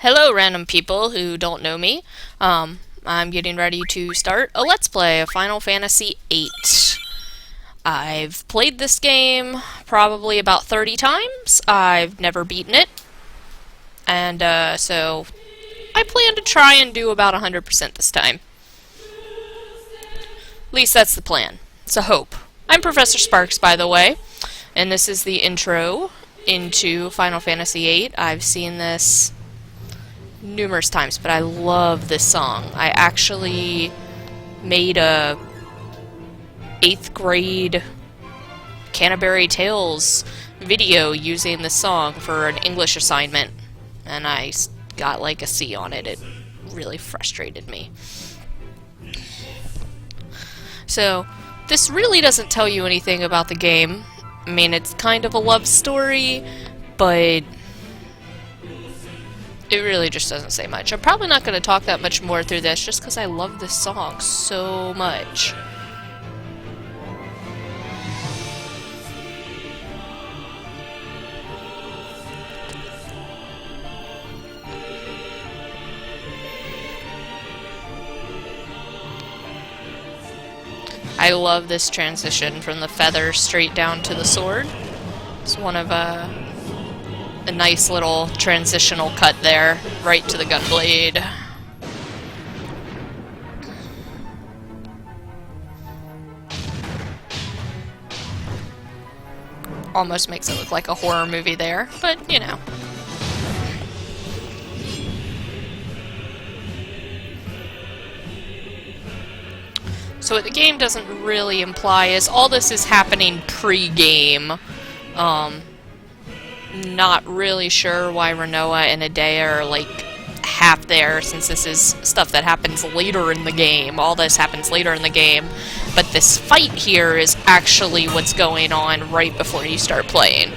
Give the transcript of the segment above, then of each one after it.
Hello, random people who don't know me. I'm getting ready to start a Let's Play of Final Fantasy VIII. I've played this game probably about 30 times. I've never beaten it. And, so I plan to try and do about 100% this time. At least that's the plan. It's a hope. I'm Professor Sparks, by the way, and this is the intro into Final Fantasy VIII. I've seen this numerous times, but I love this song. I actually made a 8th grade Canterbury Tales video using this song for an English assignment, and I got like a C on it. It really frustrated me. So, this really doesn't tell you anything about the game. I mean, it's kind of a love story, but it really just doesn't say much. I'm probably not going to talk that much more through this, just because I love this song so much. I love this transition from the feather straight down to the sword. It's one of a nice little transitional cut there, right to the gunblade. Almost makes it look like a horror movie there, but you know. So what the game doesn't really imply is all this is happening pre-game. Not really sure why Rinoa and Idea are like half there, since this is stuff that happens later in the game. All this happens later in the game, but this fight here is actually what's going on right before you start playing.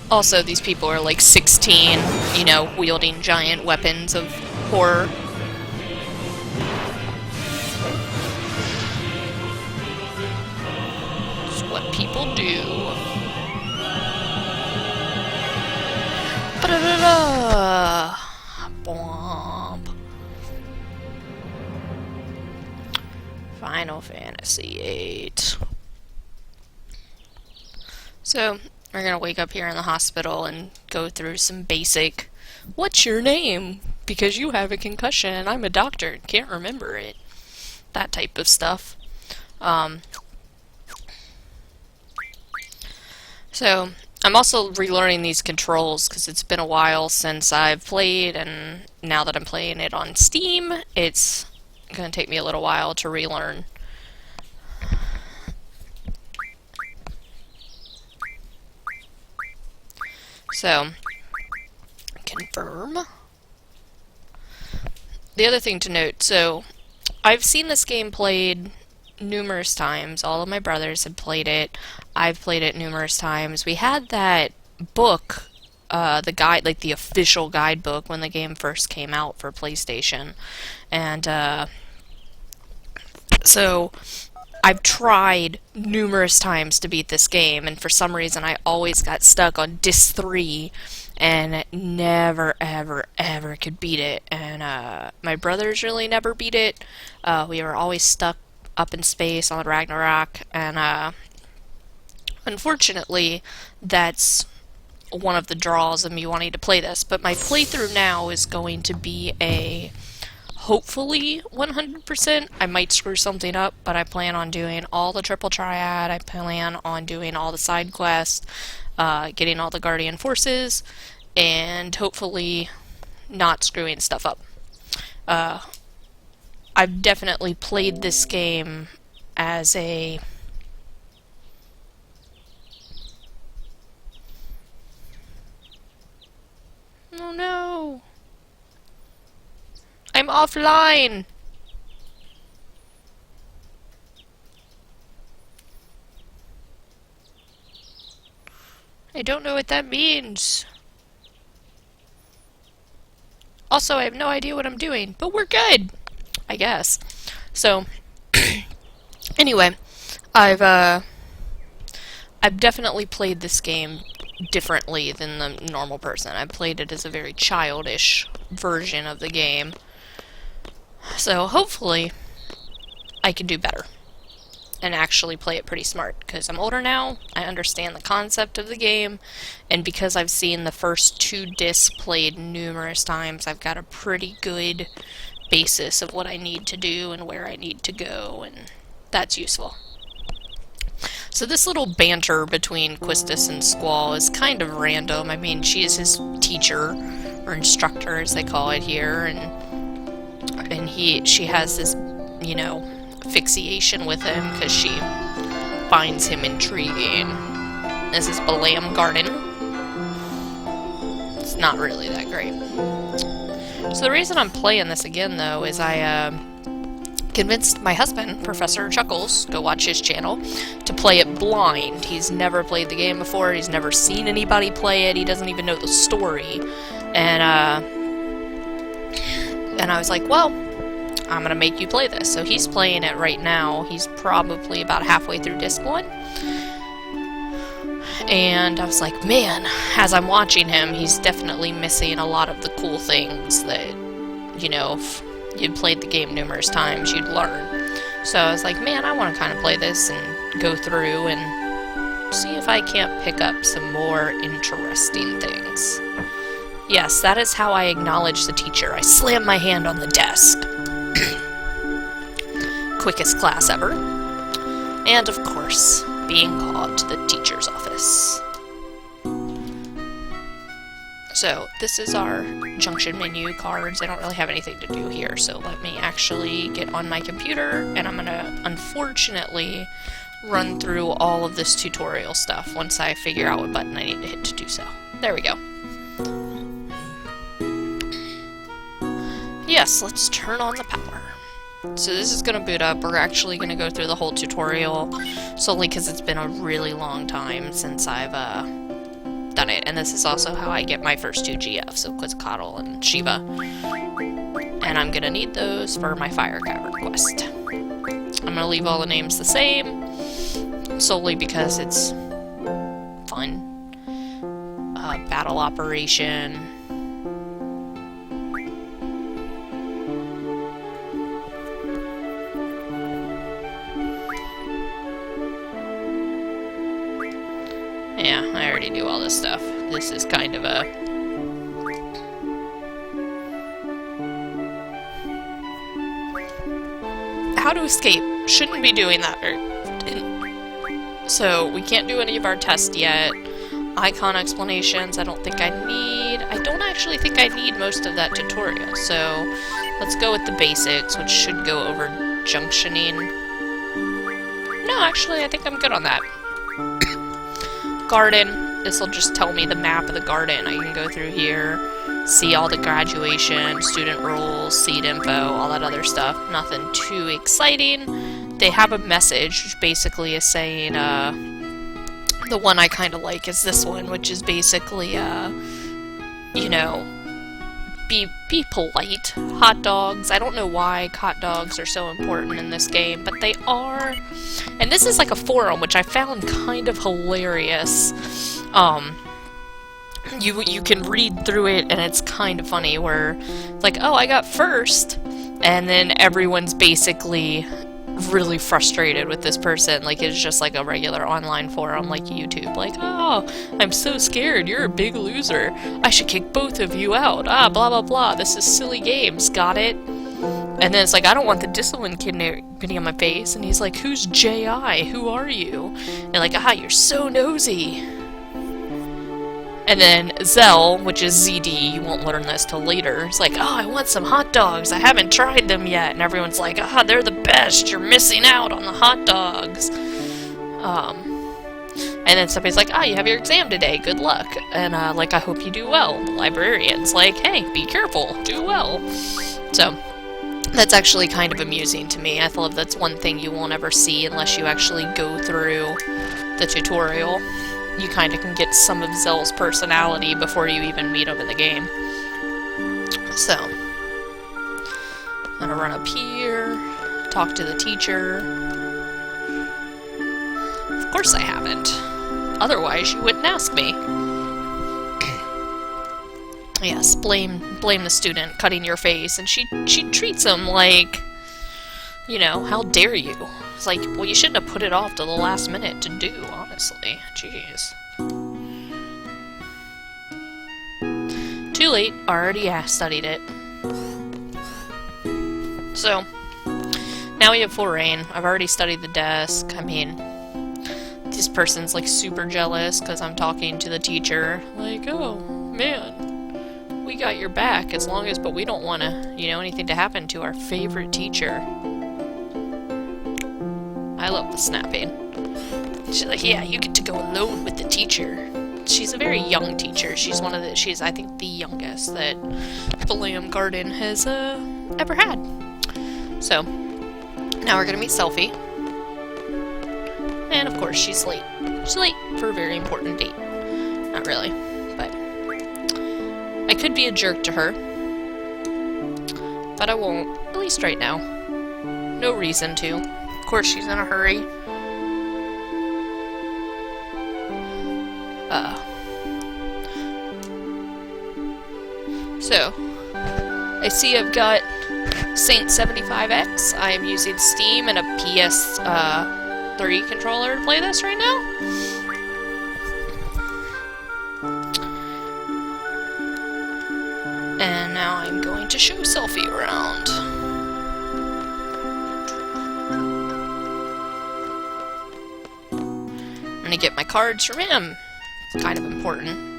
Also, these people are like 16, you know, wielding giant weapons of horror. It's what people do. Ba-da-da-da! Bomb. Final Fantasy VIII. So, we're gonna wake up here in the hospital and go through some basic, what's your name? Because you have a concussion and I'm a doctor and can't remember it. That type of stuff. So, I'm also relearning these controls because it's been a while since I've played, and now that I'm playing it on Steam, it's gonna take me a little while to relearn. So, confirm. The other thing to note, so, I've seen this game played numerous times. All of my brothers have played it. I've played it numerous times. We had that book, the guide, like the official guidebook when the game first came out for PlayStation. And, so I've tried numerous times to beat this game, and for some reason I always got stuck on disc 3 and never, ever, ever could beat it. And my brothers really never beat it. We were always stuck up in space on Ragnarok, and unfortunately that's one of the draws of me wanting to play this. But my playthrough now is going to be a hopefully 100%. I might screw something up, but I plan on doing all the Triple Triad. I plan on doing all the side quests, getting all the Guardian Forces, and hopefully not screwing stuff up. I've definitely played this game as a... Oh no! I'm offline! I don't know what that means. Also, I have no idea what I'm doing, but we're good! I guess. So, anyway, I've definitely played this game differently than the normal person. I played it as a very childish version of the game. So hopefully I can do better and actually play it pretty smart, because I'm older now, I understand the concept of the game, and because I've seen the first 2 discs played numerous times, I've got a pretty good basis of what I need to do and where I need to go, and that's useful. So this little banter between Quistis and Squall is kind of random. I mean, she is his teacher, or instructor as they call it here, and she has this, you know, fixation with him because she finds him intriguing. This is Balam Garden. It's not really that great. So the reason I'm playing this again, though, is I convinced my husband, Professor Chuckles, go watch his channel, to play it blind. He's never played the game before, he's never seen anybody play it, he doesn't even know the story. And I was like, well, I'm gonna make you play this. So he's playing it right now. He's probably about halfway through Disc 1. And I was like, man, as I'm watching him, he's definitely missing a lot of the cool things that, you know, if you'd played the game numerous times, you'd learn. So I was like, man, I want to kind of play this and go through and see if I can't pick up some more interesting things. Yes, that is how I acknowledge the teacher. I slam my hand on the desk. Quickest class ever. And, of course, being called to the teacher's office. So, this is our junction menu cards. I don't really have anything to do here, so let me actually get on my computer, and I'm gonna, unfortunately, run through all of this tutorial stuff once I figure out what button I need to hit to do so. There we go. Yes, let's turn on the power. So this is going to boot up. We're actually going to go through the whole tutorial, solely because it's been a really long time since I've done it. And this is also how I get my first 2 GFs, so Quetzalcoatl and Shiva. And I'm going to need those for my Fire Cavern quest. I'm going to leave all the names the same, solely because it's fun. Battle Operation... Yeah, I already do all this stuff. This is kind of a... How to escape. Shouldn't be doing that. So, we can't do any of our tests yet. Icon explanations, I don't think I need... I don't actually think I need most of that tutorial. So, let's go with the basics, which should go over junctioning. No, actually, I think I'm good on that. Garden. This will just tell me the map of the garden. I can go through here, see all the graduation, student rules, seat info, all that other stuff. Nothing too exciting. They have a message, which basically is saying, the one I kind of like is this one, which is basically, you know, be polite. Hot dogs. I don't know why hot dogs are so important in this game, but they are. And this is like a forum, which I found kind of hilarious. You can read through it, and it's kind of funny, where it's like, oh, I got first, and then everyone's basically really frustrated with this person. Like, it's just like a regular online forum, like YouTube. Like, oh, I'm so scared, you're a big loser. I should kick both of you out. Ah, blah, blah, blah. This is silly games. Got it? And then it's like, I don't want the discipline kid getting on my face. And he's like, who's J.I.? Who are you? And like, ah, you're so nosy. And then Zell, which is ZD, you won't learn this till later, is like, oh, I want some hot dogs, I haven't tried them yet. And everyone's like, ah, they're the best, you're missing out on the hot dogs. And then somebody's like, ah, you have your exam today, good luck. And, like, I hope you do well. The librarian's like, hey, be careful, do well. So, that's actually kind of amusing to me. I thought that's one thing you won't ever see unless you actually go through the tutorial. You kind of can get some of Zell's personality before you even meet him in the game. So, I'm gonna run up here, talk to the teacher. Of course I haven't. Otherwise, you wouldn't ask me. Yes, blame the student cutting your face, and she treats him like, you know, how dare you? It's like, well, you shouldn't have put it off to the last minute to do, honestly. Jeez. Too late, already studied it. So, now we have full reign. I've already studied the desk. I mean, this person's like super jealous because I'm talking to the teacher. Like, oh, man, we got your back as long as, but we don't want to, you know, anything to happen to our favorite teacher. I love the snapping. She's like, yeah, you get to go alone with the teacher. She's a very young teacher. She's I think, the youngest that the Lamb Garden has ever had. So, now we're gonna meet Selphie. And of course, she's late. She's late for a very important date. Not really, but I could be a jerk to her, but I won't, at least right now. No reason to. Of course, she's in a hurry. So, I see I've got Saint 75X. I am using Steam and a PS3 controller to play this right now. And now I'm going to show Selphie around. I'm gonna get my cards from him. It's kind of important.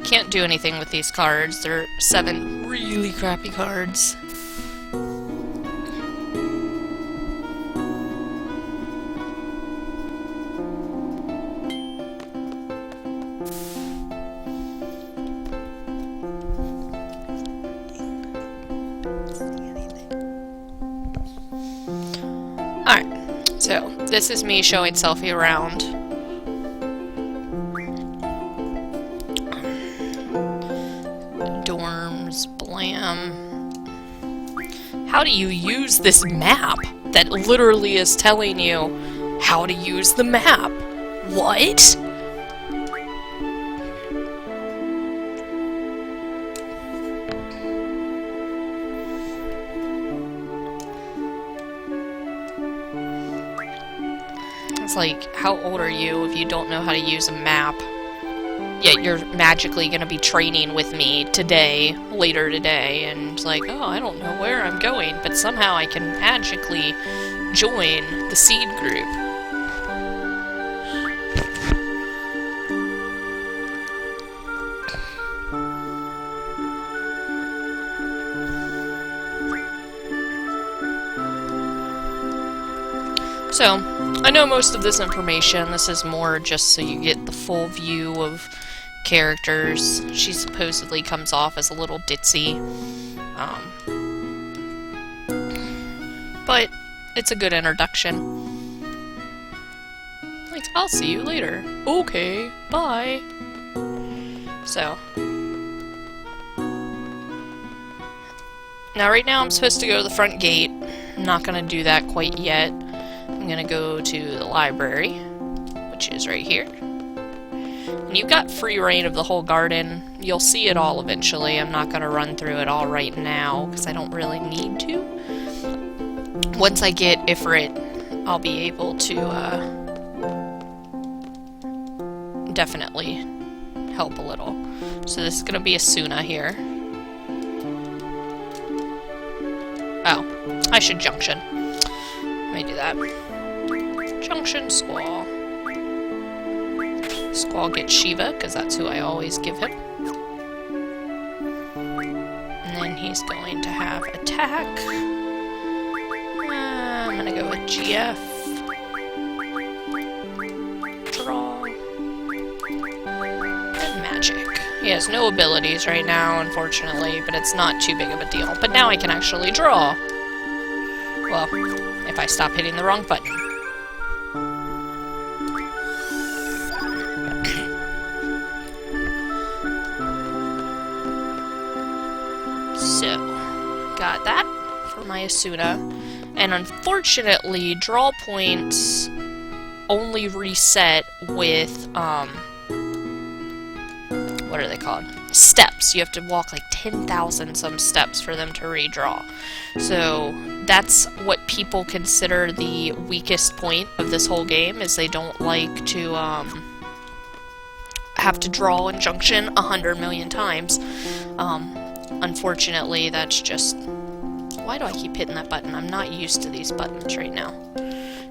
Can't do anything with these cards. They're 7 really crappy cards. Alright, so this is me showing Selphie around. How do you use this map that literally is telling you how to use the map? What? It's like, how old are you if you don't know how to use a map? Yet you're magically gonna be training with me today, later today, and like, oh, I don't know where I'm going, but somehow I can magically join the seed group. So, I know most of this information. This is more just so you get the full view of characters. She supposedly comes off as a little ditzy. But it's a good introduction. Like, I'll see you later. Okay, bye. So. Now, right now I'm supposed to go to the front gate. I'm not gonna do that quite yet. I'm gonna go to the library, which is right here. And you've got free reign of the whole garden. You'll see it all eventually. I'm not gonna run through it all right now, because I don't really need to. Once I get Ifrit, I'll be able to, definitely help a little. So this is gonna be Asuna here. Oh, I should junction. Let me do that. Junction Squall. Squall gets Shiva, because that's who I always give him. And then he's going to have attack. I'm gonna go with GF. Draw. And magic. He has no abilities right now, unfortunately, but it's not too big of a deal. But now I can actually draw. Well, if I stop hitting the wrong button. So, got that for my Asuna. And unfortunately, draw points only reset with, what are they called? Steps. You have to walk like 10,000 some steps for them to redraw. So that's what people consider the weakest point of this whole game, is they don't like to have to draw in junction 100 million times. Unfortunately, that's just... Why do I keep hitting that button? I'm not used to these buttons right now.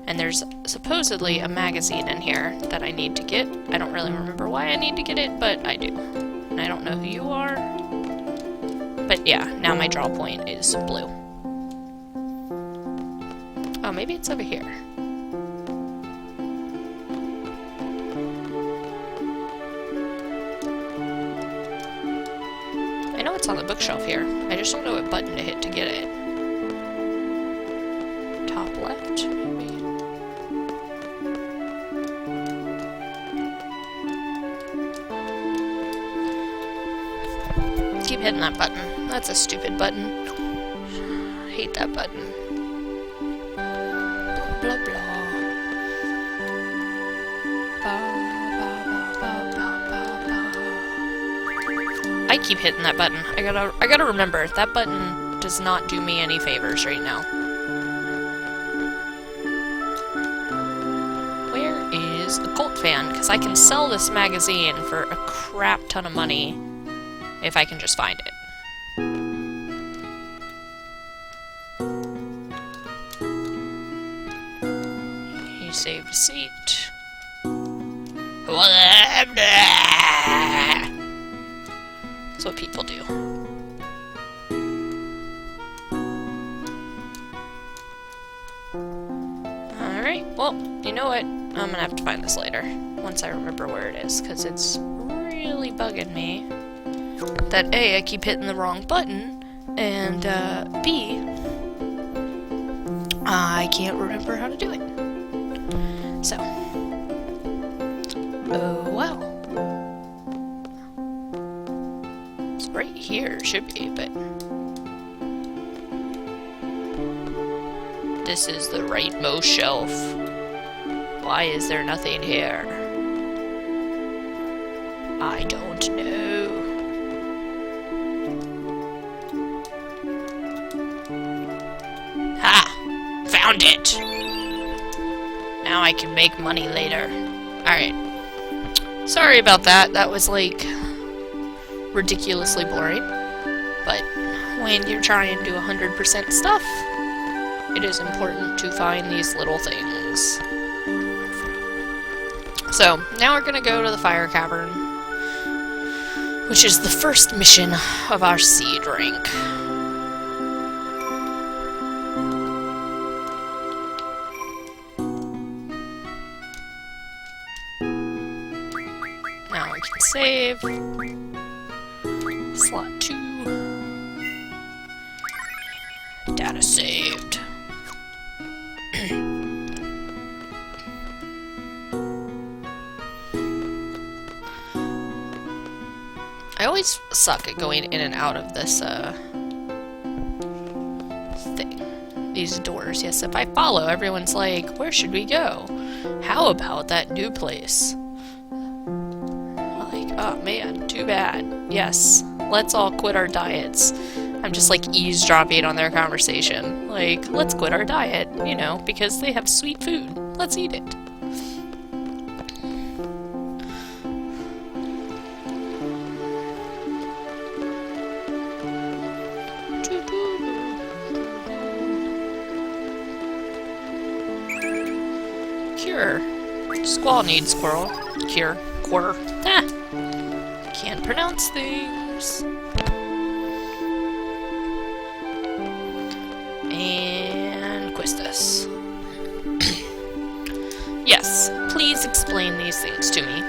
And there's supposedly a magazine in here that I need to get. I don't really remember why I need to get it, but I do. And I don't know who you are. But yeah, now my draw point is blue. Oh, maybe it's over here. I know it's on the bookshelf here. I just don't know what button to hit to get it. Top left, maybe? Keep hitting that button. That's a stupid button. I hate that button. Blah, blah, blah. I keep hitting that button. I gotta remember, that button does not do me any favors right now. Where is the Colt fan? Because I can sell this magazine for a crap ton of money if I can just find it. He saved a seat. That's what people do. Alright, well, you know what? I'm gonna have to find this later, once I remember where it is, because it's really bugging me that A, I keep hitting the wrong button, and B, I can't remember how to do it. So, oh well. It's right here, should be, but this is the rightmost shelf. Why is there nothing here? I don't know. Ha! Found it! Now I can make money later. Alright. Sorry about that. That was, like, ridiculously boring. But when you're trying to do 100% stuff, it is important to find these little things. So, now we're gonna go to the Fire Cavern, which is the first mission of our seed rank. Now we can save. Slot 2. Data saved. I always suck at going in and out of this, thing. These doors. Yes, if I follow, everyone's like, where should we go? How about that new place? Like, oh man, too bad. Yes, let's all quit our diets. I'm just, like, eavesdropping on their conversation. Like, let's quit our diet, you know, because they have sweet food. Let's eat it. Sure. Squall needs cure. Can't pronounce things. And Quistis. Yes, please explain these things to me.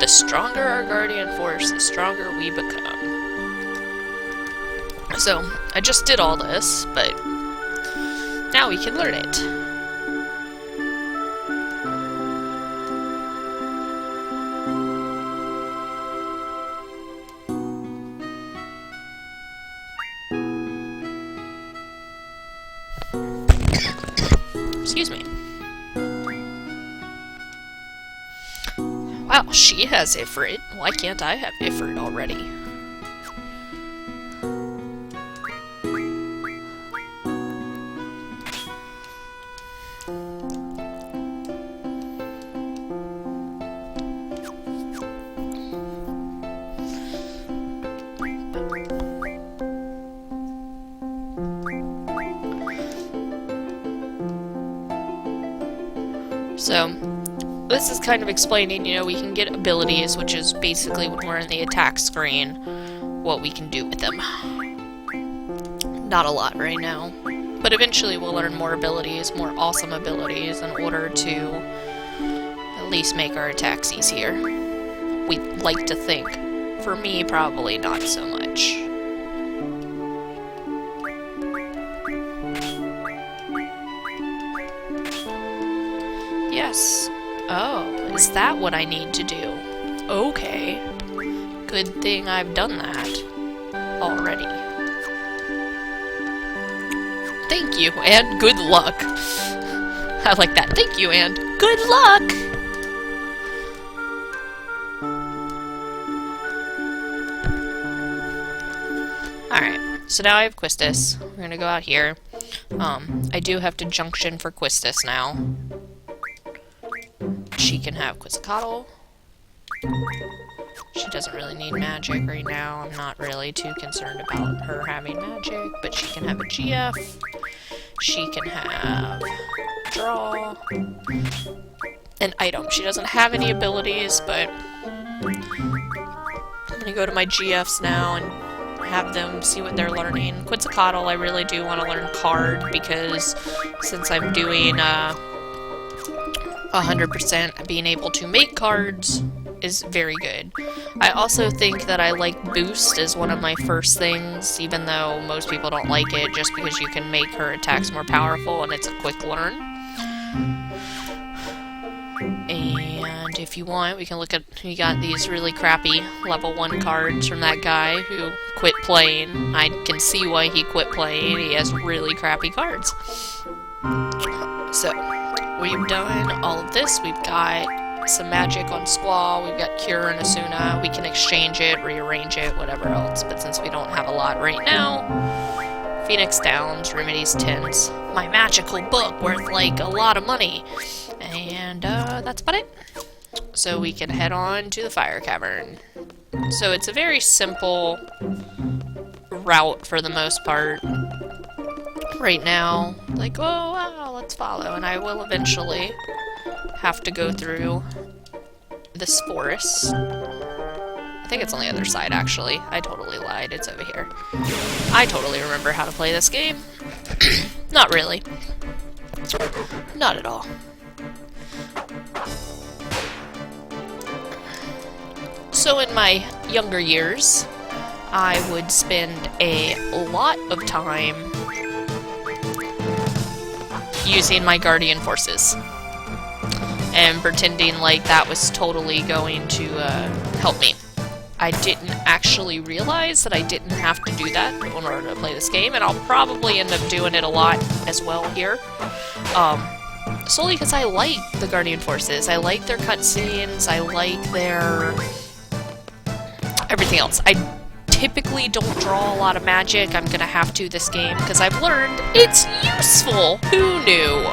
The stronger our guardian force, the stronger we become. So, I just did all this, but now we can learn it. Excuse me. Wow, she has Ifrit. Why can't I have Ifrit already? So, this is kind of explaining, you know, we can get abilities, which is basically when we're in the attack screen, what we can do with them. Not a lot right now, but eventually we'll learn more abilities, more awesome abilities, in order to at least make our attacks easier. We'd like to think. For me, probably not so much. Yes. Oh, is that what I need to do? Okay. Good thing I've done that already. Thank you, and good luck. I like that. Thank you, and good luck! Alright, so now I have Quistis. We're gonna go out here. I do have to junction for Quistis now. She can have Quetzalcoatl. She doesn't really need magic right now. I'm not really too concerned about her having magic, but she can have a GF. She can have draw. An item. She doesn't have any abilities, but I'm gonna go to my GFs now and have them see what they're learning. Quetzalcoatl, I really do want to learn card, because since I'm doing 100% being able to make cards is very good. I also think that I like boost as one of my first things, even though most people don't like it, just because you can make her attacks more powerful and it's a quick learn. And if you want, we can look at, we got these really crappy level 1 cards from that guy who quit playing. I can see why he quit playing. He has really crappy cards. So, we've done all of this. We've got some magic on Squall, we've got Cure and Asuna. We can exchange it, rearrange it, whatever else. But since we don't have a lot right now, Phoenix Downs, Remedies Tints, my magical book worth like a lot of money. And that's about it. So we can head on to the Fire Cavern. So it's a very simple route for the most part. Right now, like, oh wow, let's follow, and I will eventually have to go through this forest. I think it's on the other side, actually. I totally lied, it's over here. I totally remember how to play this game. Not really. Not at all. So in my younger years, I would spend a lot of time using my guardian forces and pretending like that was totally going to help me. I didn't actually realize that I didn't have to do that in order to play this game, and I'll probably end up doing it a lot as well here. Solely because I like the guardian forces. I like their cutscenes, I like their everything else. I typically don't draw a lot of magic. I'm gonna have to this game, because I've learned it's useful! Who knew?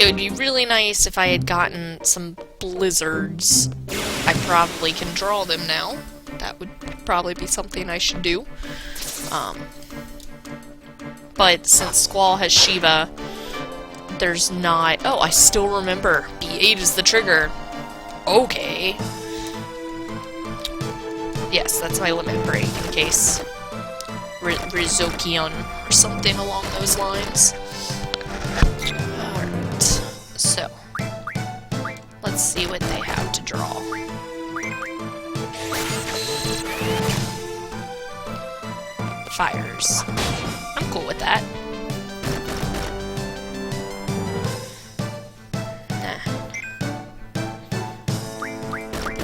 It would be really nice if I had gotten some blizzards. I probably can draw them now. That would probably be something I should do. but since Squall has Shiva, there's not... Oh, I still remember. B8 is the trigger. Okay. Yes, that's my limit break, in case Rizokion or something along those lines. Alright, so let's see what they have to draw. Fires. I'm cool with that.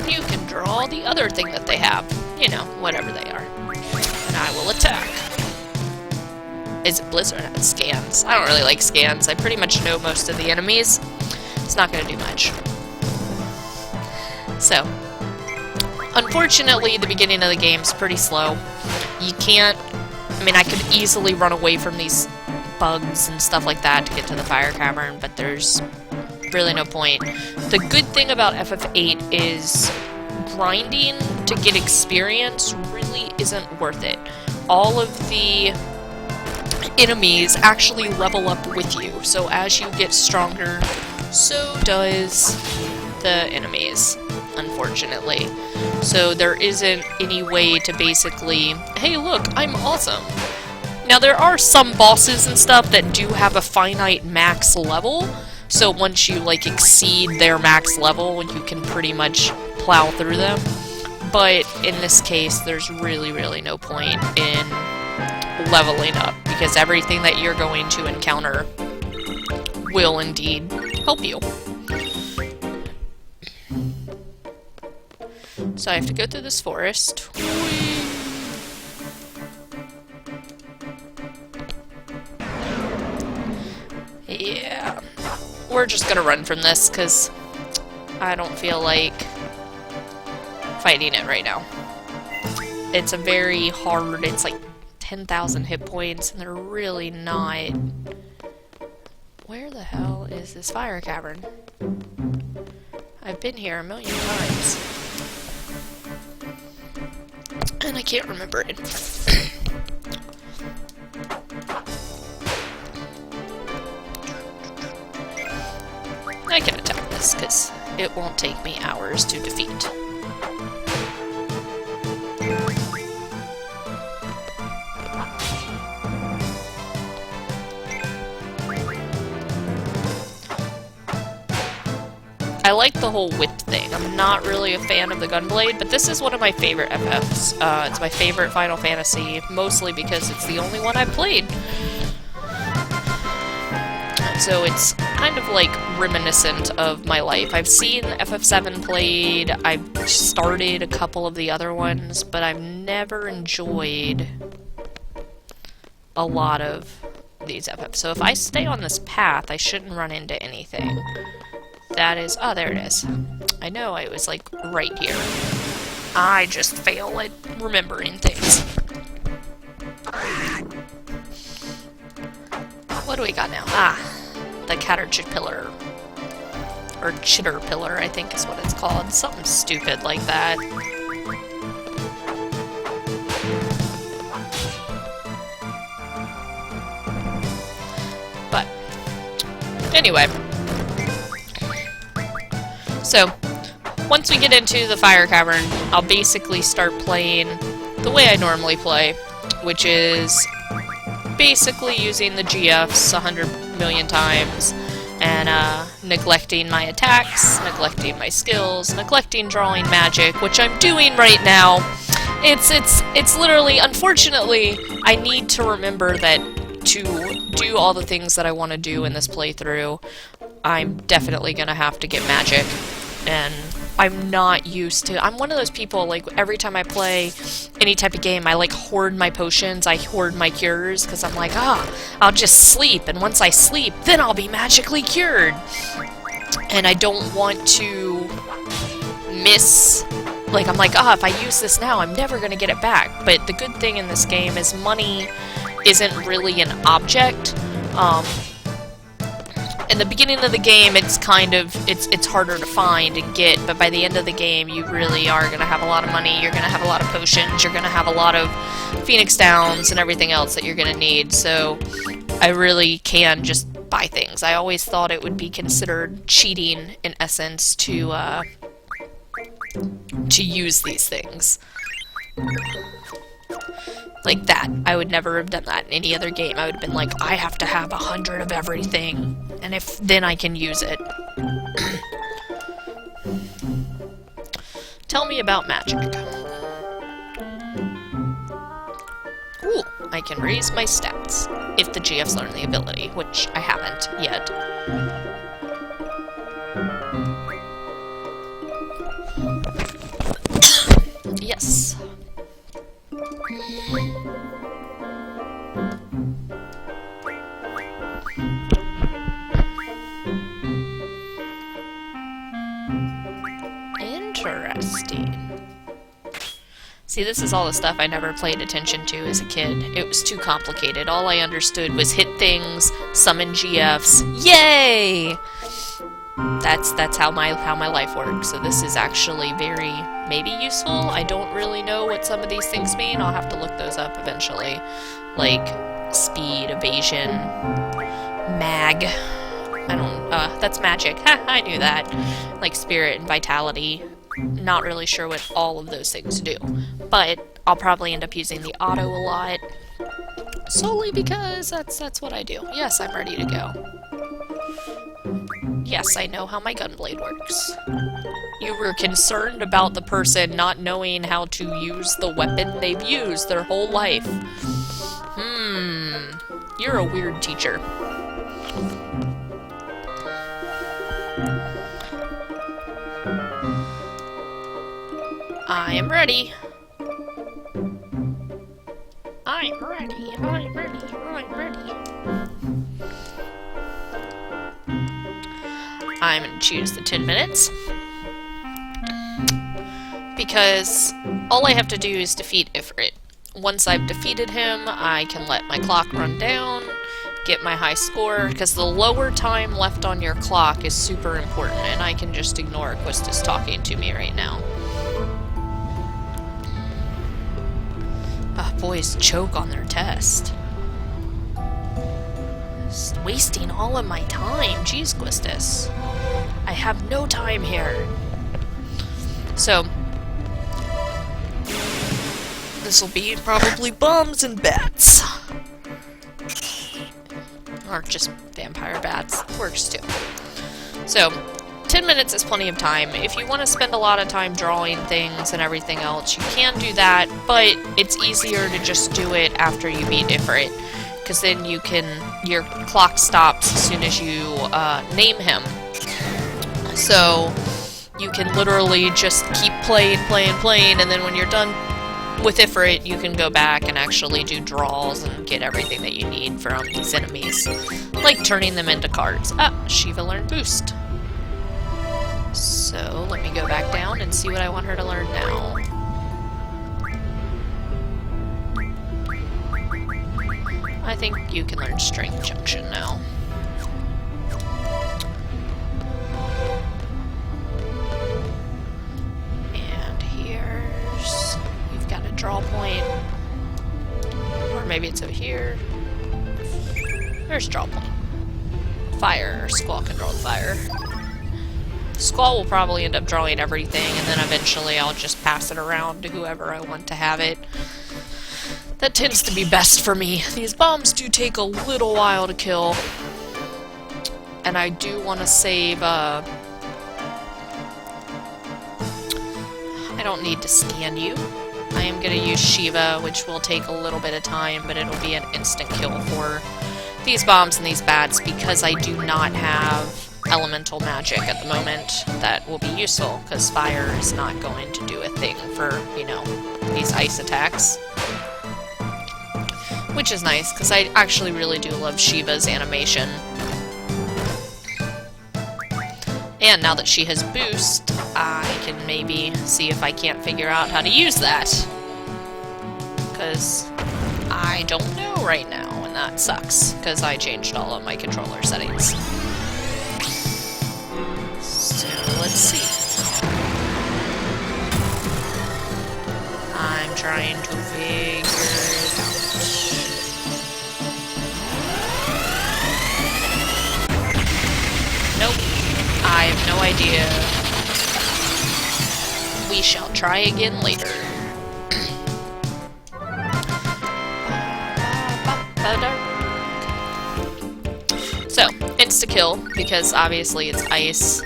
You can draw the other thing that they have. You know, whatever they are. And I will attack. Is it Blizzard? It scans. I don't really like scans. I pretty much know most of the enemies. It's not going to do much. So, unfortunately, the beginning of the game is pretty slow. You can't... I mean, I could easily run away from these bugs and stuff like that to get to the Fire Cavern, but there's really no point. The good thing about FF8 is grinding to get experience really isn't worth it. All of the enemies actually level up with you, so as you get stronger, so does the enemies, unfortunately. So there isn't any way to basically, hey look, I'm awesome. Now there are some bosses and stuff that do have a finite max level, so once you like exceed their max level, you can pretty much plow through them. But in this case, there's really no point in leveling up, because everything that you're going to encounter will indeed help you. So I have to go through this forest. Yeah. We're just gonna run from this, because I don't feel like fighting it right now. It's a very hard, it's like 10,000 hit points, and they're really not... Where the hell is this Fire Cavern? I've been here a million times. And I can't remember it. I can attack this, because it won't take me hours to defeat. I like the whole whip thing. I'm not really a fan of the gunblade, but this is one of my favorite FFs. It's my favorite Final Fantasy, mostly because it's the only one I've played. So it's kind of like reminiscent of my life. I've seen FF7 played, I've started a couple of the other ones, but I've never enjoyed a lot of these FFs. So if I stay on this path, I shouldn't run into anything. That is... Oh, there it is. I know I was, like, right here. I just fail at remembering things. What do we got now? Ah, the Caterpillar. Or Chitterpillar, I think is what it's called. Something stupid like that. But, anyway... So, once we get into the Fire Cavern, I'll basically start playing the way I normally play, which is basically using the GFs 100 million times, and neglecting my attacks, neglecting my skills, neglecting drawing magic, which I'm doing right now. It's literally, unfortunately, I need to remember that to do all the things that I want to do in this playthrough, I'm definitely gonna have to get magic, and I'm not used to... I'm one of those people, like, every time I play any type of game, I, like, hoard my potions, I hoard my cures, because I'm like, I'll just sleep, and once I sleep, then I'll be magically cured! And I don't want to miss... Like, I'm like, if I use this now, I'm never gonna get it back. But the good thing in this game is money isn't really an object, in the beginning of the game, it's kind of, it's harder to find and get, but by the end of the game, you really are going to have a lot of money, you're going to have a lot of potions, you're going to have a lot of Phoenix Downs and everything else that you're going to need, so I really can just buy things. I always thought it would be considered cheating, in essence, to use these things. Like that. I would never have done that in any other game. I would have been like, I have to have 100 of everything, and then I can use it. Tell me about magic. Ooh, I can raise my stats, if the GFs learn the ability, which I haven't yet. Yes. Interesting. See, this is all the stuff I never paid attention to as a kid. It was too complicated. All I understood was hit things, summon GFs. Yay! That's how my life works. So this is actually very maybe useful. I don't really know what some of these things mean. I'll have to look those up eventually. Like speed, evasion, mag. I don't that's magic. Ha, I knew that. Like spirit and vitality. Not really sure what all of those things do. But I'll probably end up using the auto a lot. Solely because that's what I do. Yes, I'm ready to go. Yes, I know how my gunblade works. You were concerned about the person not knowing how to use the weapon they've used their whole life. You're a weird teacher. I am ready. I'm ready. I'm ready. I'm ready. I'm going to choose the 10 minutes. Because all I have to do is defeat Ifrit. Once I've defeated him, I can let my clock run down, get my high score, because the lower time left on your clock is super important, and I can just ignore Quistis talking to me right now. Boys choke on their test. Just wasting all of my time. Jeez, Quistis. I have no time here. So, this will be probably bombs and bats. Or just vampire bats. Works too. So, 10 minutes is plenty of time. If you want to spend a lot of time drawing things and everything else, you can do that, but it's easier to just do it after you beat Ifrit, because then you can, your clock stops as soon as you name him. So, you can literally just keep playing, and then when you're done with Ifrit, you can go back and actually do draws and get everything that you need from these enemies. Like turning them into cards. Shiva learned Boost. So, let me go back down and see what I want her to learn now. I think you can learn Strength Junction now. And here's... you've got a draw point. Or maybe it's over here. There's draw point. Fire. Squall can draw the fire. Squall will probably end up drawing everything, and then eventually I'll just pass it around to whoever I want to have it. That tends to be best for me. These bombs do take a little while to kill. And I do want to save, I don't need to scan you. I am going to use Shiva, which will take a little bit of time, but it'll be an instant kill for these bombs and these bats, because I do not have elemental magic at the moment that will be useful, because fire is not going to do a thing for, you know, these ice attacks. Which is nice, because I actually really do love Shiva's animation. And now that she has Boost, I can maybe see if I can't figure out how to use that. Because I don't know right now, and that sucks, because I changed all of my controller settings. have no idea. We shall try again later. So, insta-kill, because obviously it's ice.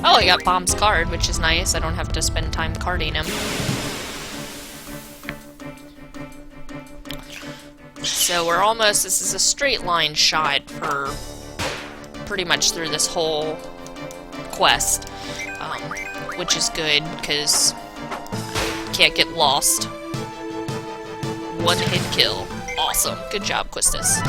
Oh, I got Bomb's card, which is nice. I don't have to spend time carding him. So we're almost, this is a straight line shot for pretty much through this whole quest, which is good, because can't get lost. One hit kill. Awesome. Good job, Quistis.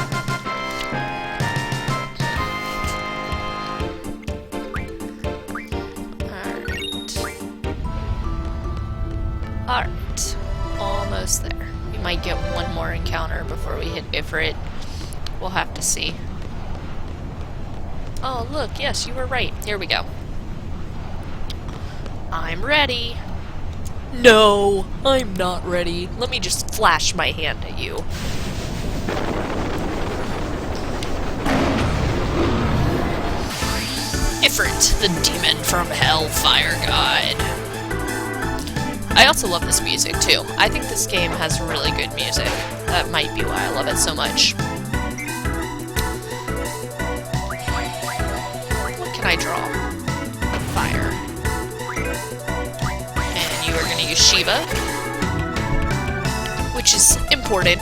Alright. Almost there. We might get one more encounter before we hit Ifrit. We'll have to see. Oh, look. Yes, you were right. Here we go. I'm ready. No, I'm not ready. Let me just flash my hand at you. Ifrit, the demon from hell, fire god. I also love this music, too. I think this game has really good music. That might be why I love it so much. What can I draw? Fire. And you are going to use Shiva, which is important.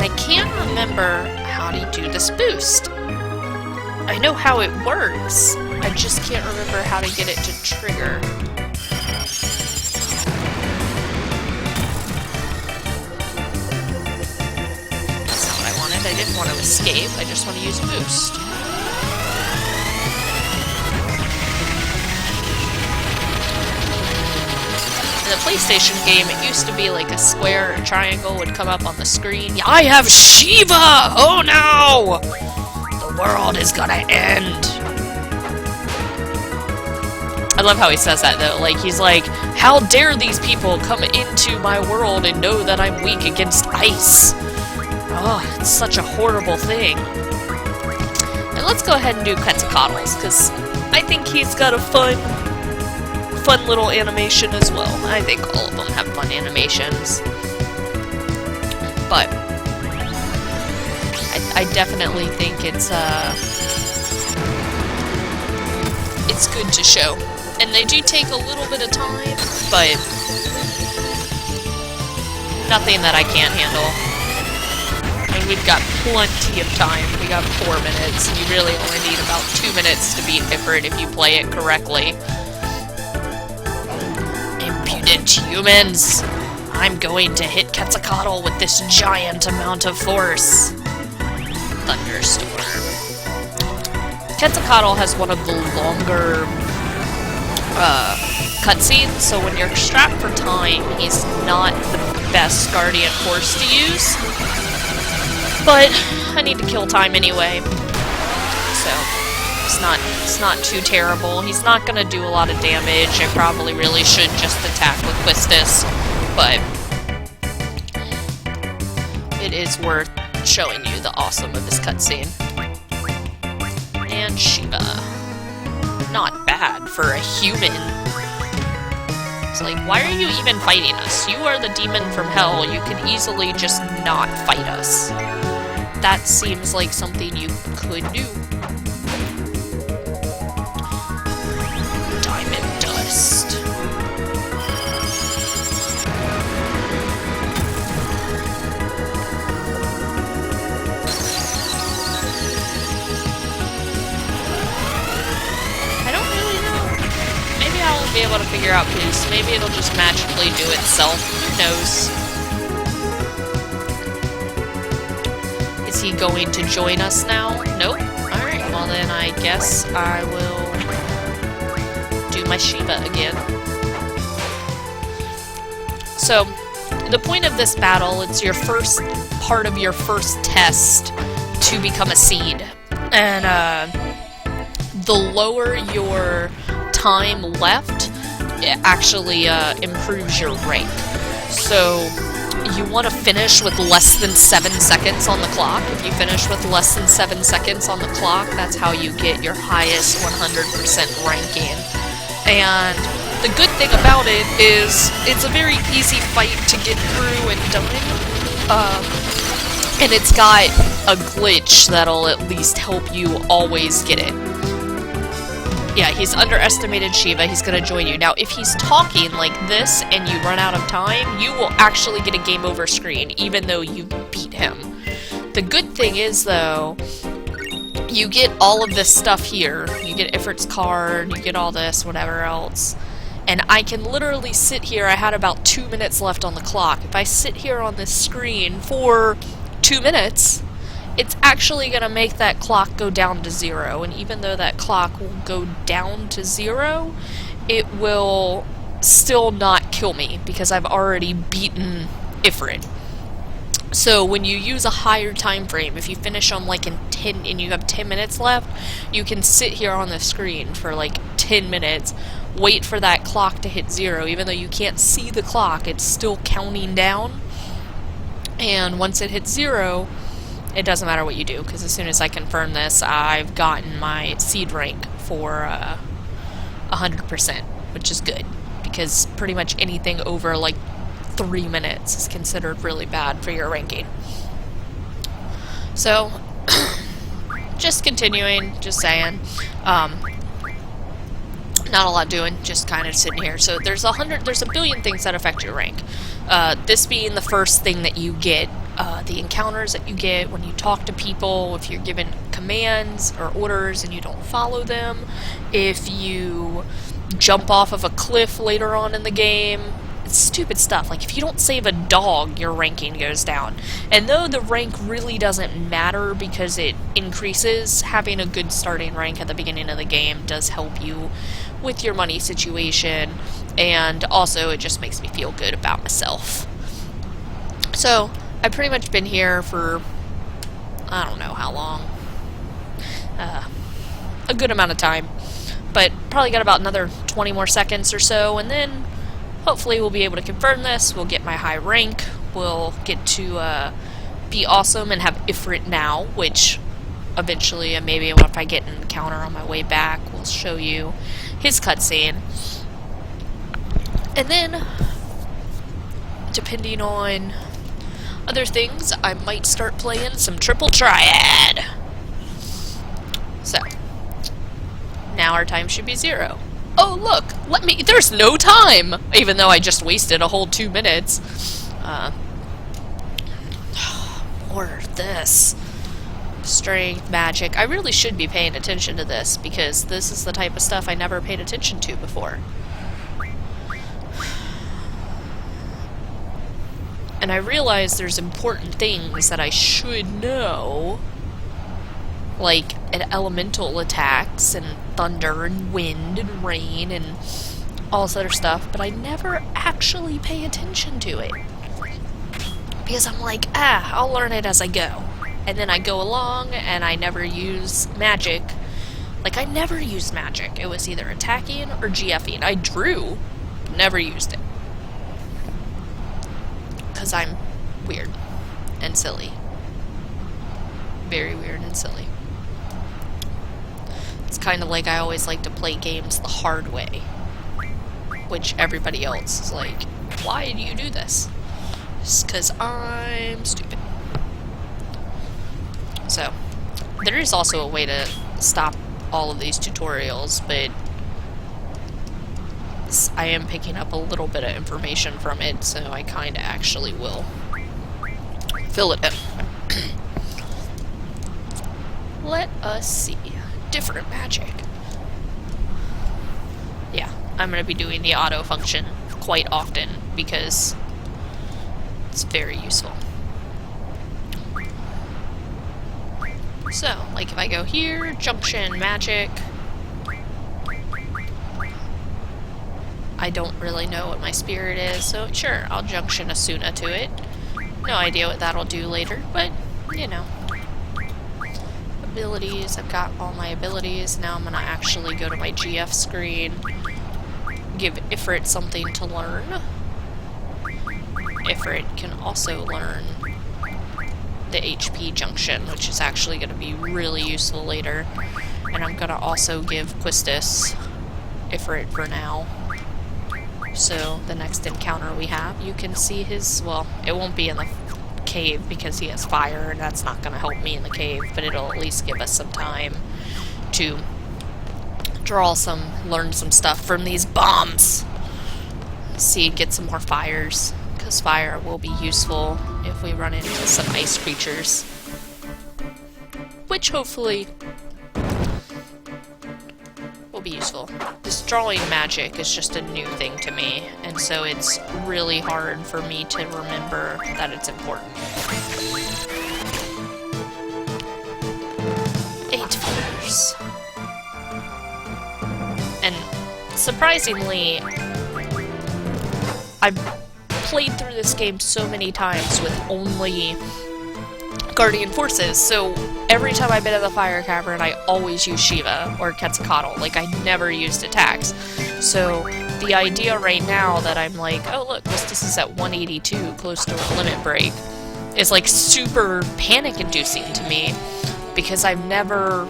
I can't remember how to do this boost. I know how it works. I just can't remember how to get it to trigger. That's not what I wanted. I didn't want to escape. I just want to use boost. In the PlayStation game, it used to be like a square or triangle would come up on the screen. I have Shiva! Oh no! The world is gonna end. I love how he says that though. Like, he's like, how dare these people come into my world and know that I'm weak against ice? Oh, it's such a horrible thing. And let's go ahead and do Quetzalcoatl's, because I think he's got a fun little animation as well. I think all of them have fun animations. But I definitely think it's good to show. And they do take a little bit of time, but nothing that I can't handle. I mean, we've got plenty of time. We got 4 minutes. You really only need about 2 minutes to beat Ifrit if you play it correctly. Impudent humans! I'm going to hit Quetzalcoatl with this giant amount of force. Thunderstorm. Quetzalcoatl has one of the longer cutscenes, so when you're strapped for time, he's not the best Guardian Force to use. But I need to kill time anyway, so it's not too terrible. He's not gonna do a lot of damage. I probably really should just attack with Quistis, but it is worth showing you the awesome of this cutscene. And Shiva. Not bad for a human. It's like, why are you even fighting us? You are the demon from hell. You could easily just not fight us. That seems like something you could do. Diamond dust. I don't really know. Maybe I won't be able to figure out boost. Maybe it'll just magically do itself. Who knows? Is he going to join us now? Nope. Alright, well then I guess I will do my Shiva again. So, the point of this battle, it's your first part of your first test to become a seed. And the lower your time left, it actually improves your rank. So, you want to finish with less than 7 seconds on the clock. If you finish with less than 7 seconds on the clock, that's how you get your highest 100% ranking. And the good thing about it is it's a very easy fight to get through and done. And it's got a glitch that'll at least help you always get it. Yeah, he's underestimated Shiva, he's gonna join you. Now, if he's talking like this and you run out of time, you will actually get a game over screen, even though you beat him. The good thing is, though, you get all of this stuff here. You get Ifrit's card, you get all this, whatever else. And I can literally sit here, I had about 2 minutes left on the clock. If I sit here on this screen for 2 minutes, it's actually going to make that clock go down to 0, and even though that clock will go down to 0, it will still not kill me, because I've already beaten Ifrit. So when you use a higher time frame, if you finish on like in 10, and you have 10 minutes left, you can sit here on the screen for like 10 minutes, wait for that clock to hit 0, even though you can't see the clock, it's still counting down, and once it hits 0, it doesn't matter what you do, because as soon as I confirm this, I've gotten my seed rank for 100%, which is good, because pretty much anything over like 3 minutes is considered really bad for your ranking. So, just continuing, just saying, not a lot doing, just kind of sitting here. So there's a billion things that affect your rank. This being the first thing that you get, the encounters that you get when you talk to people, if you're given commands or orders and you don't follow them, if you jump off of a cliff later on in the game, it's stupid stuff. Like if you don't save a dog, your ranking goes down. And though the rank really doesn't matter because it increases, having a good starting rank at the beginning of the game does help you with your money situation, and also it just makes me feel good about myself. So, I've pretty much been here for, I don't know how long, a good amount of time, but probably got about another 20 more seconds or so, and then hopefully we'll be able to confirm this, we'll get my high rank, we'll get to be awesome and have Ifrit now, which eventually, and maybe if I get an encounter on my way back, we'll show you his cutscene. And then, depending on other things, I might start playing some Triple Triad. So, now our time should be 0. Oh look, there's no time! Even though I just wasted a whole 2 minutes. More of this. Strength, magic. I really should be paying attention to this, because this is the type of stuff I never paid attention to before. And I realize there's important things that I should know, like elemental attacks, and thunder, and wind, and rain, and all this other stuff, but I never actually pay attention to it. Because I'm like, I'll learn it as I go. And then I go along, and I never use magic. Like, I never used magic. It was either attacking or GFing. I drew, never used it. Because I'm weird and silly. Very weird and silly. It's kind of like I always like to play games the hard way. Which everybody else is like, why do you do this? Just because I'm stupid. So, there is also a way to stop all of these tutorials, but I am picking up a little bit of information from it, so I kind of actually will fill it in. Let us see. Different magic. Yeah, I'm going to be doing the auto function quite often, because it's very useful. So, like if I go here, junction, magic, I don't really know what my spirit is, so sure, I'll junction Asuna to it. No idea what that'll do later, but, you know. Abilities, I've got all my abilities. Now I'm gonna actually go to my GF screen, give Ifrit something to learn. If Ifrit can also learn the HP junction, which is actually going to be really useful later. And I'm going to also give Quistis Ifrit for now. So the next encounter we have, you can see his, well, it won't be in the cave because he has fire, and that's not going to help me in the cave, but it'll at least give us some time to learn some stuff from these bombs. See, get some more fires, because fire will be useful if we run into some ice creatures. Which hopefully will be useful. This drawing magic is just a new thing to me, and so it's really hard for me to remember that it's important. 8 fires. And surprisingly, I've played through this game so many times with only Guardian Forces, so every time I've been in the Fire Cavern, I always use Shiva or Quetzalcoatl. Like, I never used attacks. So the idea right now that I'm like, oh look, this is at 182, close to a limit break, is like super panic-inducing to me, because I've never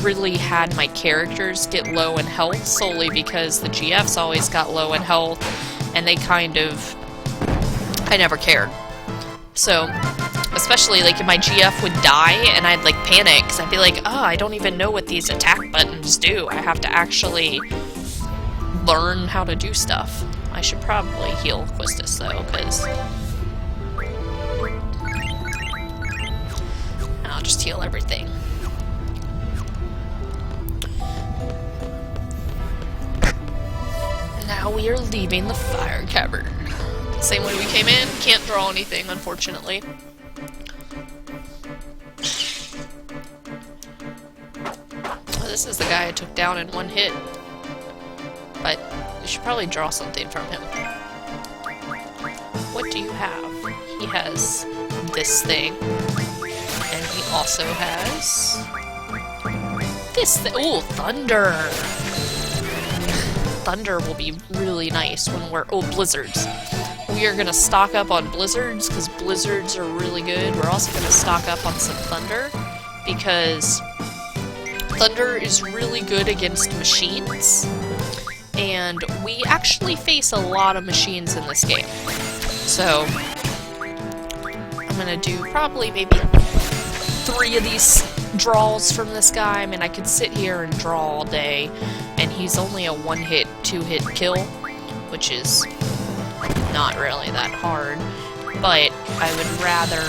really had my characters get low in health, solely because the GFs always got low in health, and they kind of... I never cared. So, especially like if my GF would die and I'd like panic, because I'd be like, oh, I don't even know what these attack buttons do. I have to actually learn how to do stuff. I should probably heal Quistis though, because I'll just heal everything. Now we are leaving the Fire Cavern. Same way we came in, can't draw anything, unfortunately. Well, this is the guy I took down in one hit. But we should probably draw something from him. What do you have? He has this thing. And he also has this thing. Ooh, thunder! Thunder will be really nice when we're... Oh, blizzards. We are going to stock up on blizzards, because blizzards are really good. We're also going to stock up on some thunder, because thunder is really good against machines. And we actually face a lot of machines in this game. So, I'm going to do probably maybe 3 of these draws from this guy. I mean, I could sit here and draw all day, and he's only a 1-hit, 2-hit kill, which is not really that hard, but I would rather,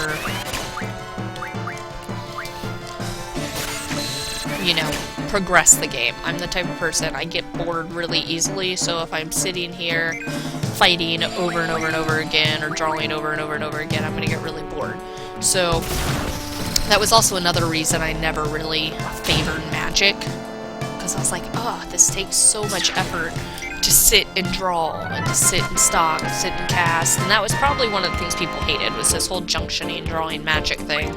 you know, progress the game. I'm the type of person, I get bored really easily, so if I'm sitting here fighting over and over and over again, or drawing over and over and over again, I'm gonna get really bored. So that was also another reason I never really favored magic, because I was like, oh, this takes so much effort to sit and draw, and to sit and stock, sit and cast, and that was probably one of the things people hated, was this whole junctioning, drawing magic thing.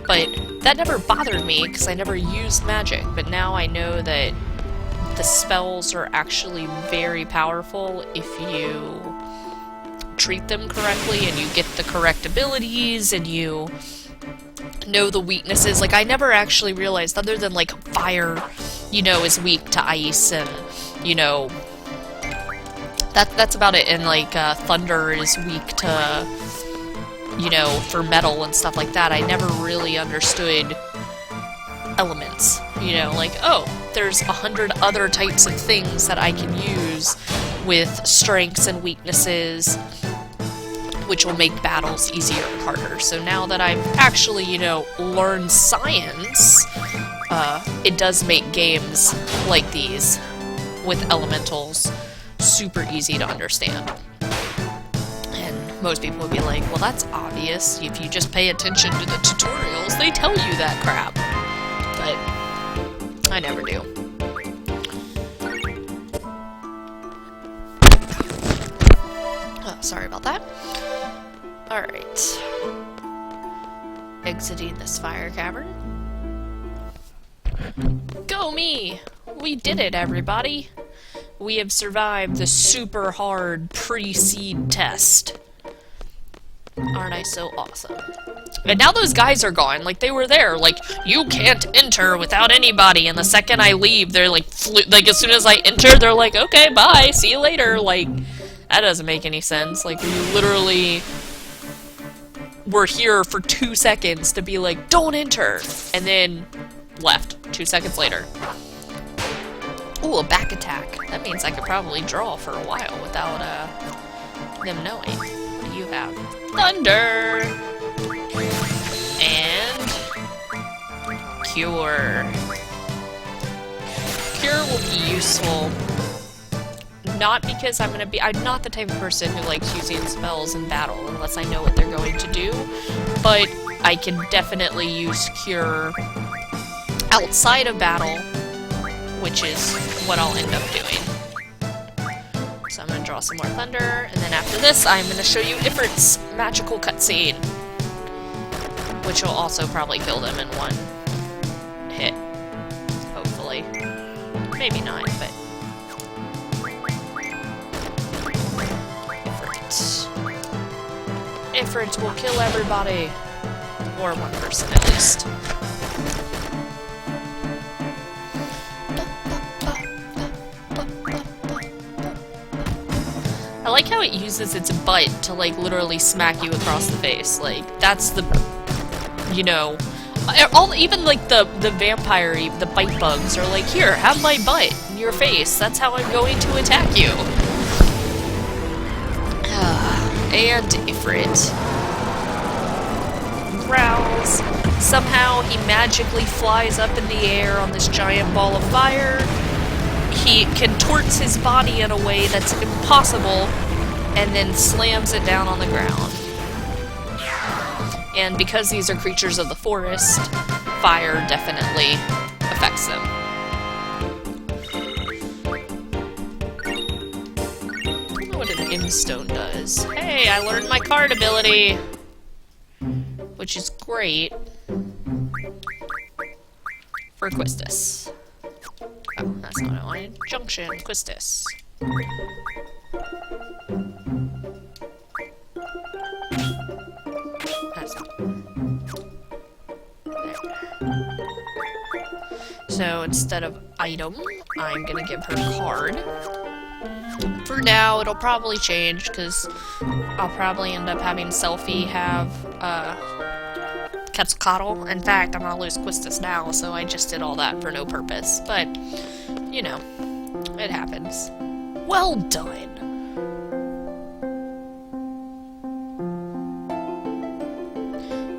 But that never bothered me, because I never used magic, but now I know that the spells are actually very powerful if you treat them correctly, and you get the correct abilities, and you know the weaknesses. Like, I never actually realized, other than, like, fire, you know, is weak to ice, and, you know, that's about it, and, like, thunder is weak to, you know, for metal and stuff like that. I never really understood elements, you know, like, oh, there's 100 other types of things that I can use with strengths and weaknesses, which will make battles easier or harder. So now that I've actually, you know, learned science, it does make games like these with elementals super easy to understand. And most people would be like, well, that's obvious. If you just pay attention to the tutorials, they tell you that crap. But I never do. Oh, sorry about that. Alright. Exiting this Fire Cavern. Go me! We did it, everybody! We have survived the super hard pre-seed test. Aren't I so awesome? And now those guys are gone. Like, they were there. Like, you can't enter without anybody. And the second I leave, they're like, like, as soon as I enter, they're like, okay, bye, see you later. Like, that doesn't make any sense. Like, you literally were here for 2 seconds to be like, don't enter. And then left 2 seconds later. Ooh, a back attack. That means I could probably draw for a while without, them knowing. What do you have? Thunder! And Cure. Cure will be useful. Not because I'm not the type of person who likes using spells in battle unless I know what they're going to do, but I can definitely use Cure outside of battle, which is what I'll end up doing. So I'm gonna draw some more thunder, and then after this, I'm gonna show you Ifrit's magical cutscene, which will also probably kill them in one hit. Hopefully. Maybe not, but... Ifrit will kill everybody. Or one person, at least. I like how it uses its butt to, like, literally smack you across the face. Like, that's the... You know... even, like, the vampire, the bite bugs are like, here, have my butt in your face. That's how I'm going to attack you. And Ifrit growls. Somehow he magically flies up in the air on this giant ball of fire. He contorts his body in a way that's impossible, and then slams it down on the ground. And because these are creatures of the forest, fire definitely affects them. I don't know what an Imstone does. Hey, I learned my card ability! Which is great for Quistis. Oh, that's not what I wanted. Junction, Quistis. That's not. There. So instead of item, I'm gonna give her card. For now, it'll probably change, because I'll probably end up having Selphie have, Quetzalcoatl. In fact, I'm gonna lose Quistis now, so I just did all that for no purpose. But, you know, it happens. Well done!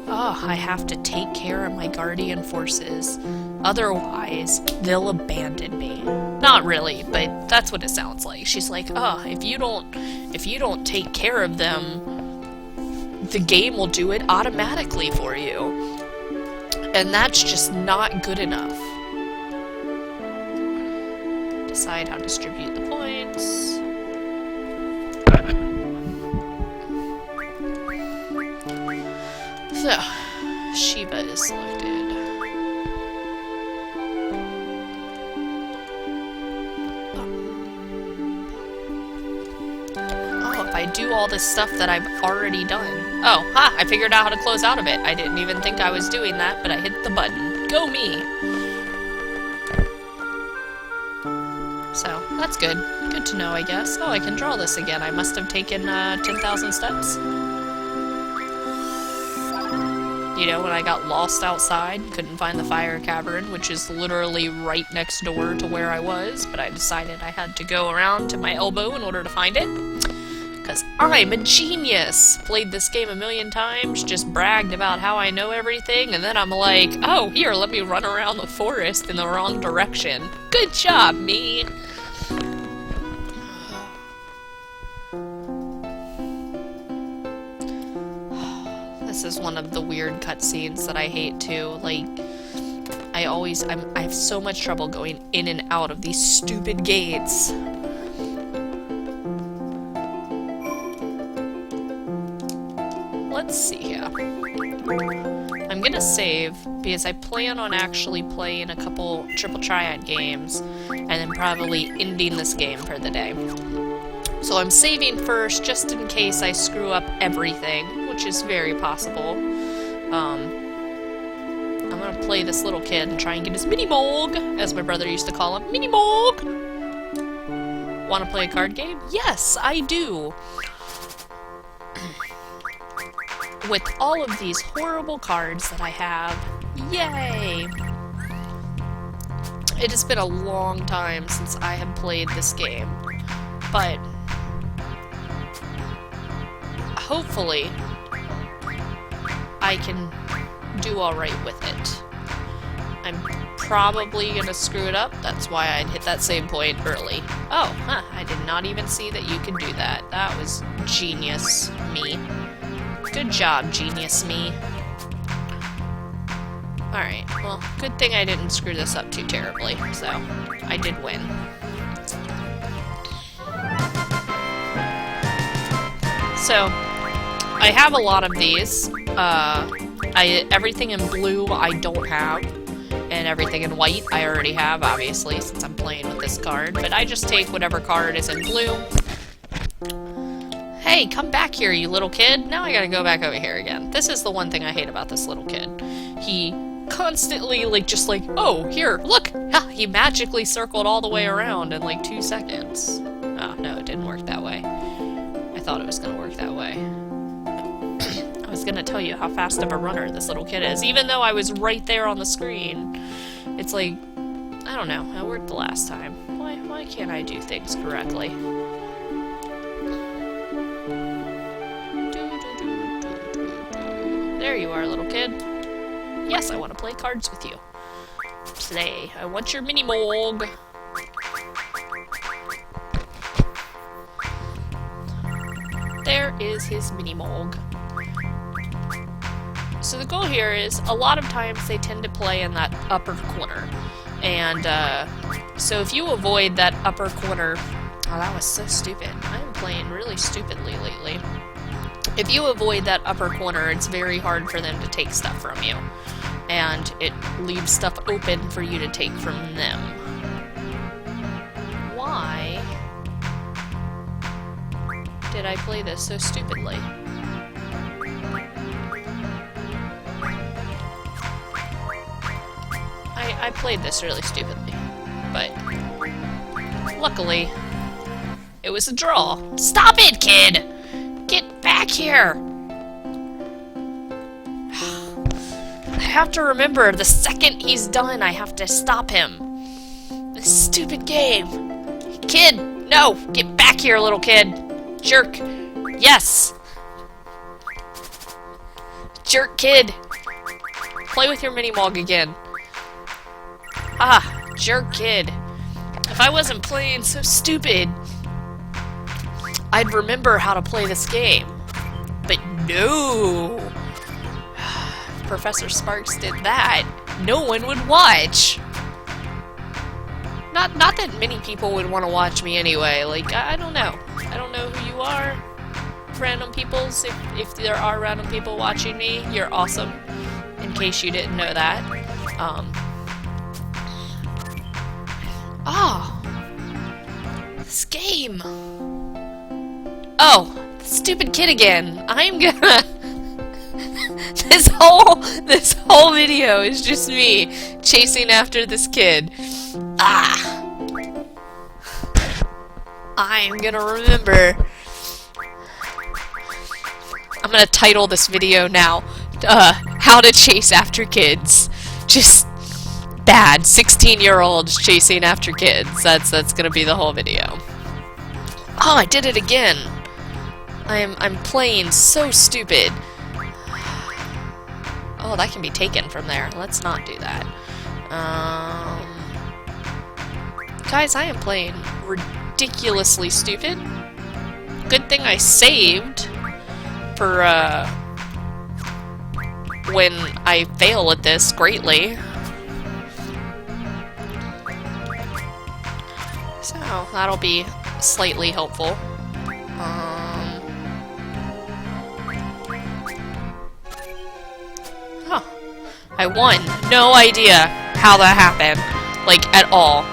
Oh, I have to take care of my guardian forces. Otherwise, they'll abandon me. Not really, but that's what it sounds like. She's like, oh, if you don't take care of them, the game will do it automatically for you. And that's just not good enough. Decide how to distribute the points. So, Shiva is selected. Oh, if I do all this stuff that I've already done. Oh, ha! I figured out how to close out of it. I didn't even think I was doing that, but I hit the button. Go me! So, that's good. Good to know, I guess. Oh, I can draw this again. I must have taken 10,000 steps. You know, when I got lost outside, couldn't find the Fire Cavern, which is literally right next door to where I was, but I decided I had to go around to my elbow in order to find it. Because I'm a genius! Played this game a million times, just bragged about how I know everything, and then I'm like, oh, here, let me run around the forest in the wrong direction. Good job, me! This is one of the weird cutscenes that I hate too. Like, I have so much trouble going in and out of these stupid gates. Let's see here. I'm gonna save because I plan on actually playing a couple Triple Triad games and then probably ending this game for the day. So I'm saving first just in case I screw up everything, which is very possible. I'm gonna play this little kid and try and get his mini-molg, as my brother used to call him. Mini-molg! Wanna play a card game? Yes, I do! With all of these horrible cards that I have. Yay! It has been a long time since I have played this game, but hopefully I can do alright with it. I'm probably gonna screw it up, that's why I'd hit that save point early. Oh, huh, I did not even see that you could do that. That was genius me. Good job, genius me. Alright, well, good thing I didn't screw this up too terribly, so I did win. So, I have a lot of these. Everything in blue I don't have, and everything in white I already have, obviously, since I'm playing with this card, but I just take whatever card is in blue. Hey, come back here, you little kid! Now I gotta go back over here again. This is the one thing I hate about this little kid. He constantly, oh, here, look! Ha, he magically circled all the way around in like 2 seconds. Oh, no, it didn't work that way. I thought it was gonna work that way. I was gonna tell you how fast of a runner this little kid is, even though I was right there on the screen. It's like, I don't know, it worked the last time. Why can't I do things correctly? There you are, little kid. Yes, I want to play cards with you. Today, I want your mini-molg. There is his mini-molg. So the goal here is, a lot of times they tend to play in that upper corner. And, so if you avoid that upper corner... Oh, that was so stupid. I'm playing really stupidly lately. If you avoid that upper corner, it's very hard for them to take stuff from you. And it leaves stuff open for you to take from them. Why did I play this so stupidly? I played this really stupidly, but luckily it was a draw. Stop it, kid! Get back here! I have to remember, the second he's done, I have to stop him. This stupid game. Kid, no! Get back here, little kid! Jerk! Yes! Jerk kid! Play with your mini-molg again. Ah, jerk kid. If I wasn't playing so stupid, I'd remember how to play this game. But no! If Professor Sparks did that, no one would watch! Not that many people would want to watch me anyway, like, I don't know. I don't know who you are, random peoples. If there are random people watching me, you're awesome, in case you didn't know that. This game! Oh, stupid kid again. I'm gonna... This whole video is just me chasing after this kid. Ah! I'm gonna remember. I'm gonna title this video now, How to Chase After Kids. Just bad 16-year-olds chasing after kids. That's gonna be the whole video. Oh, I did it again. I'm playing so stupid. Oh, that can be taken from there. Let's not do that. Guys, I am playing ridiculously stupid. Good thing I saved for, when I fail at this greatly. So, that'll be slightly helpful. Oh, I won. No idea how that happened, like, at all.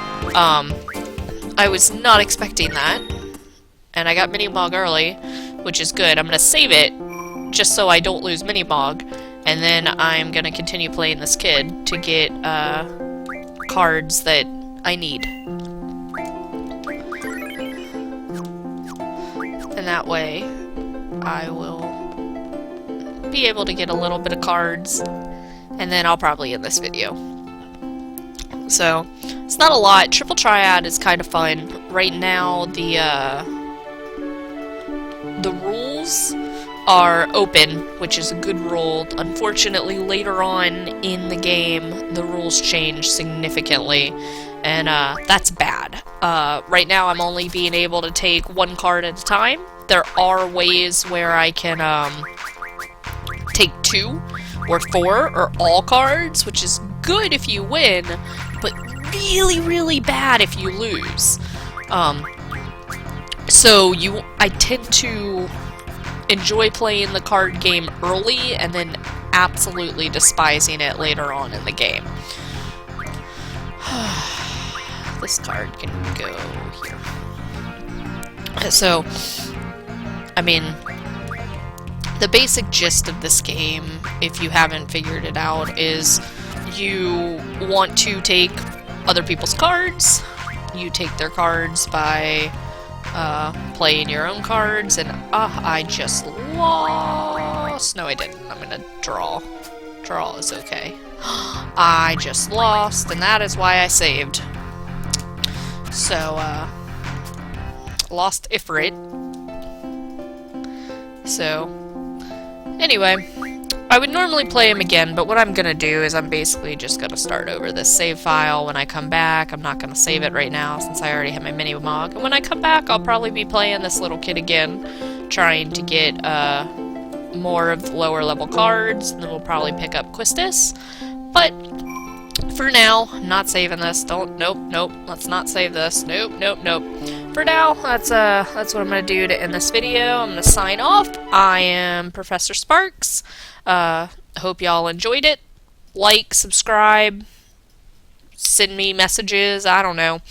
I was not expecting that, and I got mini-molg early, which is good. I'm gonna save it just so I don't lose Minimog, and then I'm gonna continue playing this kid to get cards that I need. And that way, I will be able to get a little bit of cards, and then I'll probably end this video. So, it's not a lot. Triple Triad is kind of fun. Right now, the rules are open, which is a good rule. Unfortunately, later on in the game, the rules change significantly, and that's bad. Right now, I'm only being able to take one card at a time. There are ways where I can take 2 or 4 or all cards, which is good if you win, but really, really bad if you lose. So I tend to enjoy playing the card game early and then absolutely despising it later on in the game. This card can go here. So, I mean, the basic gist of this game, if you haven't figured it out, is you want to take other people's cards. You take their cards by playing your own cards, and I just lost. No, I didn't. I'm gonna draw. Draw is okay. I just lost, and that is why I saved. So, lost Ifrit. So, anyway, I would normally play him again, but what I'm gonna do is I'm basically just gonna start over this save file when I come back. I'm not gonna save it right now since I already have my Minimog. And when I come back, I'll probably be playing this little kid again, trying to get more of the lower level cards, and then we'll probably pick up Quistis. But for now, I'm not saving this. Nope. Let's not save this. Nope. For now, that's what I'm gonna do to end this video. I'm gonna sign off. I am Professor Sparks. Hope y'all enjoyed it. Like, subscribe, send me messages, I don't know.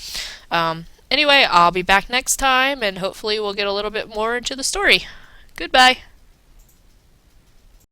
Anyway, I'll be back next time, and hopefully we'll get a little bit more into the story. Goodbye.